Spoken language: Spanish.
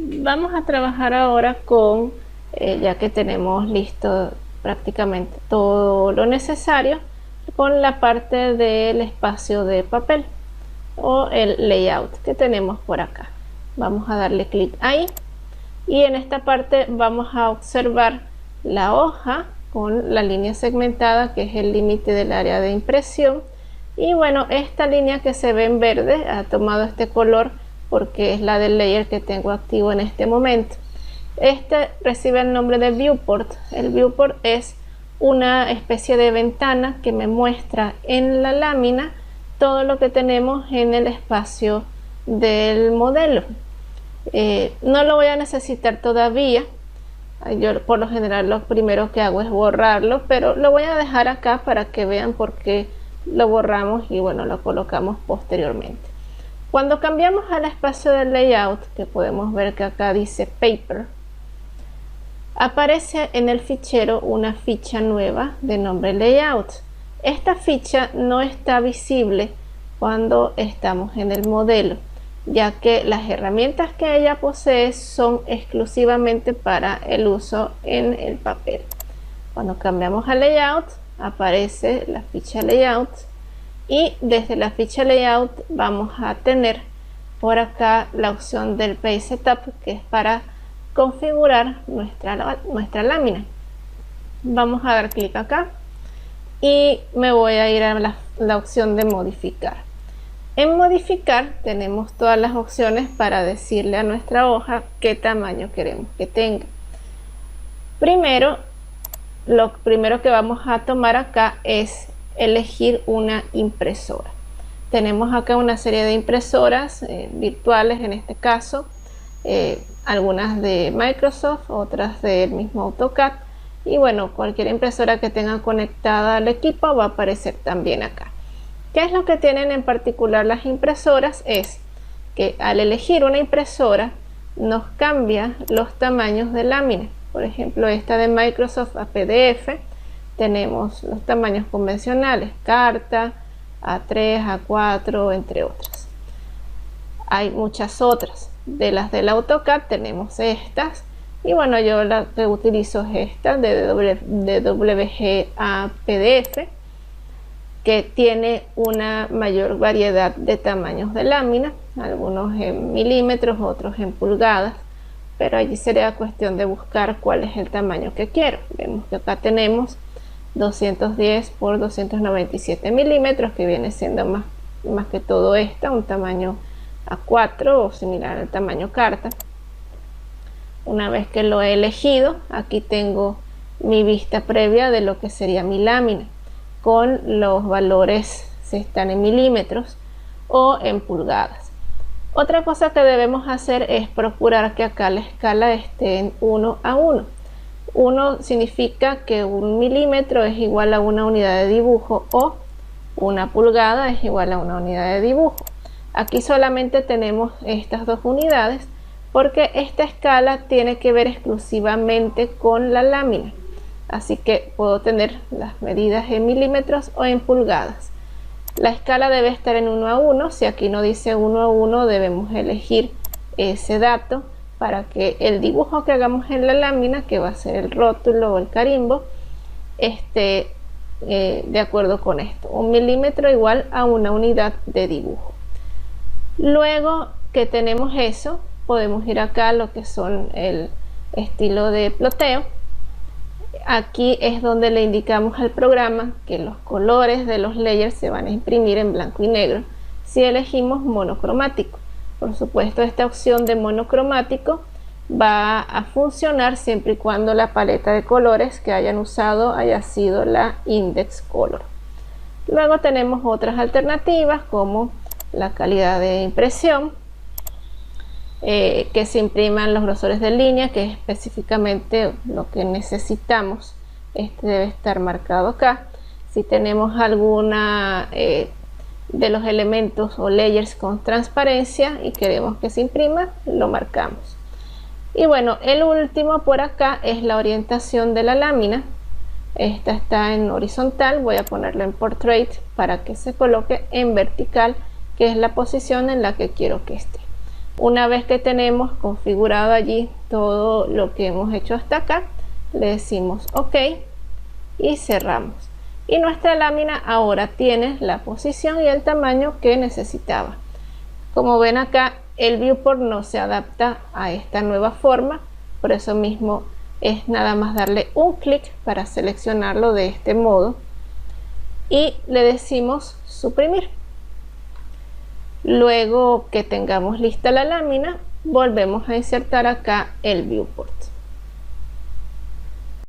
Vamos a trabajar ahora con, ya que tenemos listo prácticamente todo lo necesario, con la parte del espacio de papel o el layout que tenemos por acá. Vamos a darle clic ahí y en esta parte vamos a observar la hoja con la línea segmentada, que es el límite del área de impresión. Y bueno, esta línea que se ve en verde ha tomado este color porque es la del layer que tengo activo en este momento. Este recibe el nombre de viewport. El viewport es una especie de ventana que me muestra en la lámina todo lo que tenemos en el espacio del modelo. No lo voy a necesitar todavía. Yo por lo general lo primero que hago es borrarlo, pero lo voy a dejar acá para que vean por qué lo borramos y bueno, lo colocamos posteriormente. Cuando cambiamos al espacio del layout, que podemos ver que acá dice paper, aparece en el fichero una ficha nueva de nombre layout. Esta ficha no está visible cuando estamos en el modelo, ya que las herramientas que ella posee son exclusivamente para el uso en el papel. Cuando cambiamos a layout, aparece la ficha layout y desde la ficha layout vamos a tener por acá la opción del page setup, que es para configurar nuestra lámina. Vamos a dar clic acá y me voy a ir a la opción de modificar. En modificar tenemos todas las opciones para decirle a nuestra hoja qué tamaño queremos que tenga. Lo primero que vamos a tomar acá es elegir una impresora. Tenemos acá una serie de impresoras virtuales, en este caso algunas de Microsoft, otras del mismo AutoCAD, y bueno, cualquier impresora que tenga conectada al equipo va a aparecer también acá. ¿Qué es lo que tienen en particular las impresoras? Es que al elegir una impresora nos cambia los tamaños de lámina. Por ejemplo, esta de Microsoft a PDF, tenemos los tamaños convencionales, carta, A3, A4, entre otras. Hay muchas otras. De las del AutoCAD tenemos estas. Y bueno, yo la que utilizo es esta de WGA PDF, que tiene una mayor variedad de tamaños de lámina, algunos en milímetros, otros en pulgadas, pero allí sería cuestión de buscar cuál es el tamaño que quiero. Vemos que acá tenemos 210 por 297 milímetros, que viene siendo más que todo un tamaño A4 o similar al tamaño carta. Una vez que lo he elegido, aquí tengo mi vista previa de lo que sería mi lámina, con los valores si están en milímetros o en pulgadas. Otra cosa que debemos hacer es procurar que acá la escala esté en 1 a 1. 1 significa que 1 milímetro es igual a una unidad de dibujo o 1 pulgada es igual a una unidad de dibujo. Aquí solamente tenemos estas dos unidades porque esta escala tiene que ver exclusivamente con la lámina. Así que puedo tener las medidas en milímetros o en pulgadas. La escala debe estar en 1 a 1. Si aquí no dice 1 a 1, debemos elegir ese dato para que el dibujo que hagamos en la lámina, que va a ser el rótulo o el carimbo, esté de acuerdo con esto. 1 milímetro igual a una unidad de dibujo. Luego que tenemos eso, podemos ir acá a lo que son el estilo de ploteo. Aquí es donde le indicamos al programa que los colores de los layers se van a imprimir en blanco y negro si elegimos monocromático. Por supuesto, esta opción de monocromático va a funcionar siempre y cuando la paleta de colores que hayan usado haya sido la Index Color. Luego tenemos otras alternativas como la calidad de impresión, que se impriman los grosores de línea, que es específicamente lo que necesitamos. Este debe estar marcado acá. Si tenemos alguna de los elementos o layers con transparencia y queremos que se imprima, lo marcamos. Y bueno, el último por acá es la orientación de la lámina. Esta está en horizontal, voy a ponerlo en portrait para que se coloque en vertical, que es la posición en la que quiero que esté. Una vez que tenemos configurado allí todo lo que hemos hecho hasta acá, le decimos OK y cerramos. Y nuestra lámina ahora tiene la posición y el tamaño que necesitaba. Como ven acá, el viewport no se adapta a esta nueva forma, por eso mismo es nada más darle un clic para seleccionarlo de este modo y le decimos suprimir. Luego que tengamos lista la lámina, volvemos a insertar acá el viewport.